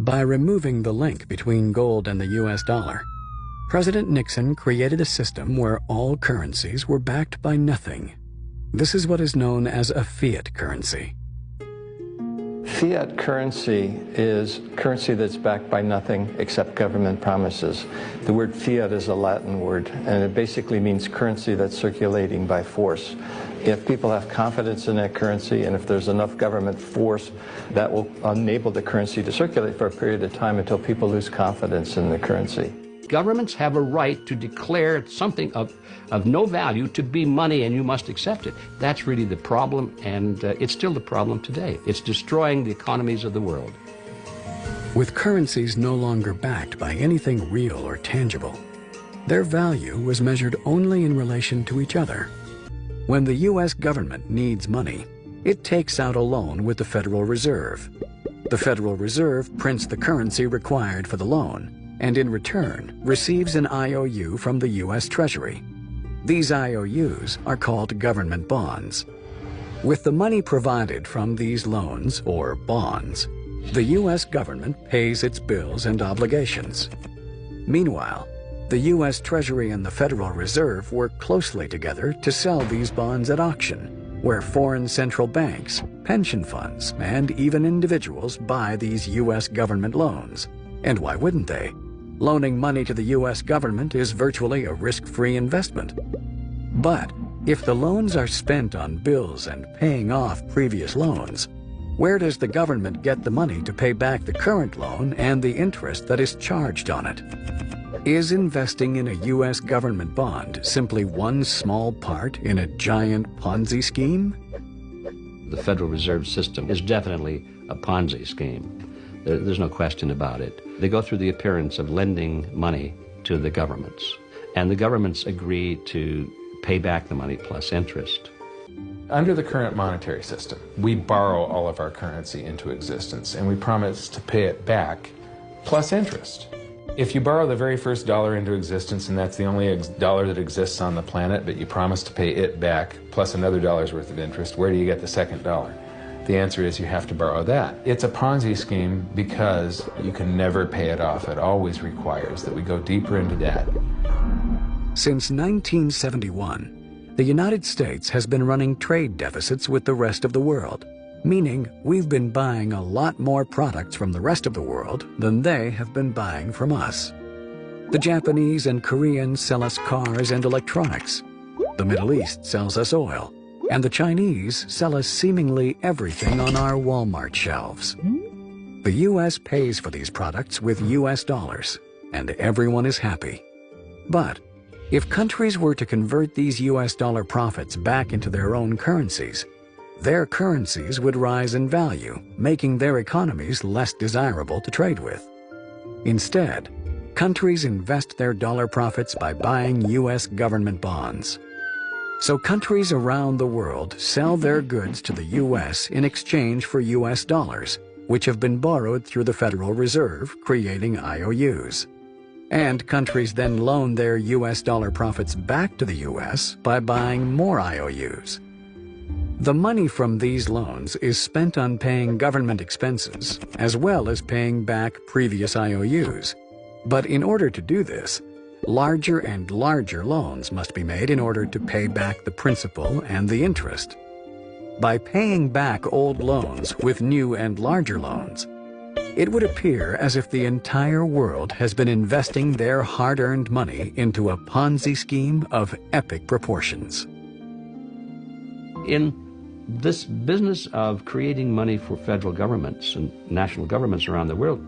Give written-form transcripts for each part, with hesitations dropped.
By removing the link between gold and the US dollar, President Nixon created a system where all currencies were backed by nothing. This is what is known as a fiat currency. Fiat currency is currency that's backed by nothing except government promises. The word fiat is a Latin word, and it basically means currency that's circulating by force. If people have confidence in that currency, and if there's enough government force, that will enable the currency to circulate for a period of time until people lose confidence in the currency. Governments have a right to declare something of no value to be money, and you must accept it. That's really the problem, and it's still the problem today. It's destroying the economies of the world. With currencies no longer backed by anything real or tangible, their value was measured only in relation to each other. When the U.S. government needs money, it takes out a loan with the Federal Reserve. The Federal Reserve prints the currency required for the loan, and in return receives an IOU from the U.S. Treasury. These IOUs are called government bonds. With the money provided from these loans, or bonds, the U.S. government pays its bills and obligations. Meanwhile, the U.S. Treasury and the Federal Reserve work closely together to sell these bonds at auction, where foreign central banks, pension funds, and even individuals buy these U.S. government loans. And why wouldn't they? Loaning money to the U.S. government is virtually a risk-free investment. But if the loans are spent on bills and paying off previous loans, where does the government get the money to pay back the current loan and the interest that is charged on it? Is investing in a U.S. government bond simply one small part in a giant Ponzi scheme? The Federal Reserve System is definitely a Ponzi scheme. There's no question about it. They go through the appearance of lending money to the governments, and the governments agree to pay back the money plus interest. Under the current monetary system, we borrow all of our currency into existence, and we promise to pay it back plus interest. If you borrow the very first dollar into existence, and that's the only dollar that exists on the planet, but you promise to pay it back plus another dollar's worth of interest, where do you get the second dollar? The answer is you have to borrow that. It's a Ponzi scheme because you can never pay it off. It always requires that we go deeper into debt. Since 1971, the United States has been running trade deficits with the rest of the world, meaning we've been buying a lot more products from the rest of the world than they have been buying from us. The Japanese and Koreans sell us cars and electronics. The Middle East sells us oil. And the Chinese sell us seemingly everything on our Walmart shelves. The U.S. pays for these products with U.S. dollars, and everyone is happy. But if countries were to convert these U.S. dollar profits back into their own currencies, their currencies would rise in value, making their economies less desirable to trade with. Instead, countries invest their dollar profits by buying U.S. government bonds. So countries around the world sell their goods to the U.S. in exchange for U.S. dollars, which have been borrowed through the Federal Reserve, creating IOUs. And countries then loan their U.S. dollar profits back to the U.S. by buying more IOUs. The money from these loans is spent on paying government expenses, as well as paying back previous IOUs. But in order to do this, larger and larger loans must be made in order to pay back the principal and the interest. By paying back old loans with new and larger loans, it would appear as if the entire world has been investing their hard-earned money into a Ponzi scheme of epic proportions. In this business of creating money for federal governments and national governments around the world,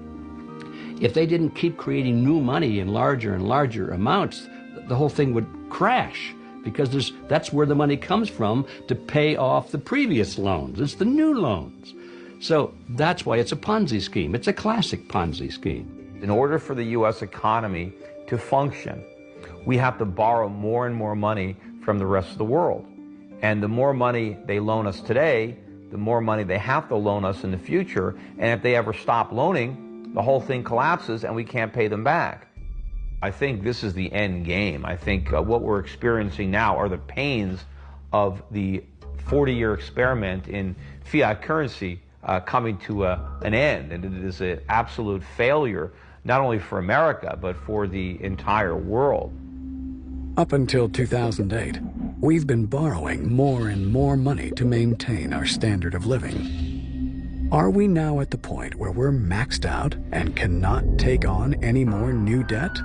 if they didn't keep creating new money in larger and larger amounts, the whole thing would crash, because that's where the money comes from to pay off the previous loans. It's the new loans. So that's why it's a Ponzi scheme. It's a classic Ponzi scheme. In order for the U.S. economy to function, we have to borrow more and more money from the rest of the world. And the more money they loan us today, the more money they have to loan us in the future. And if they ever stop loaning, the whole thing collapses and we can't pay them back. I think this is the end game. I think what we're experiencing now are the pains of the 40-year experiment in fiat currency coming to an end, and it is an absolute failure, not only for America, but for the entire world. Up until 2008, we've been borrowing more and more money to maintain our standard of living. Are we now at the point where we're maxed out and cannot take on any more new debt?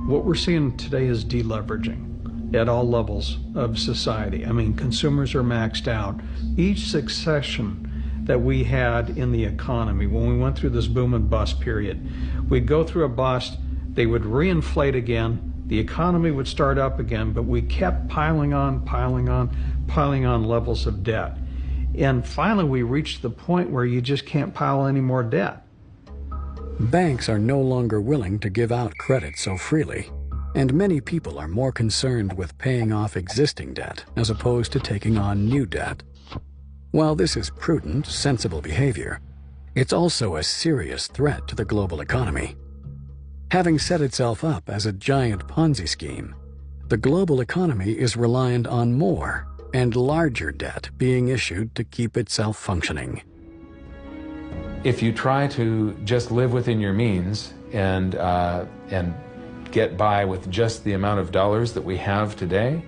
What we're seeing today is deleveraging at all levels of society. I mean, consumers are maxed out. Each succession that we had in the economy, when we went through this boom and bust period, we'd go through a bust, they would reinflate again, the economy would start up again, but we kept piling on levels of debt. And finally, we reached the point where you just can't pile any more debt. Banks are no longer willing to give out credit so freely, and many people are more concerned with paying off existing debt as opposed to taking on new debt. While this is prudent, sensible behavior, it's also a serious threat to the global economy. Having set itself up as a giant Ponzi scheme, the global economy is reliant on more and larger debt being issued to keep itself functioning. If you try to just live within your means and get by with just the amount of dollars that we have today,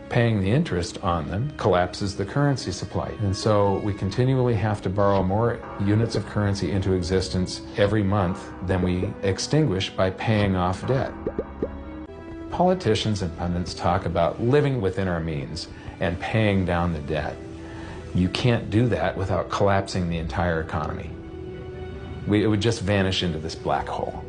paying the interest on them collapses the currency supply. And so we continually have to borrow more units of currency into existence every month than we extinguish by paying off debt. Politicians and pundits talk about living within our means and paying down the debt. You can't do that without collapsing the entire economy. It would just vanish into this black hole.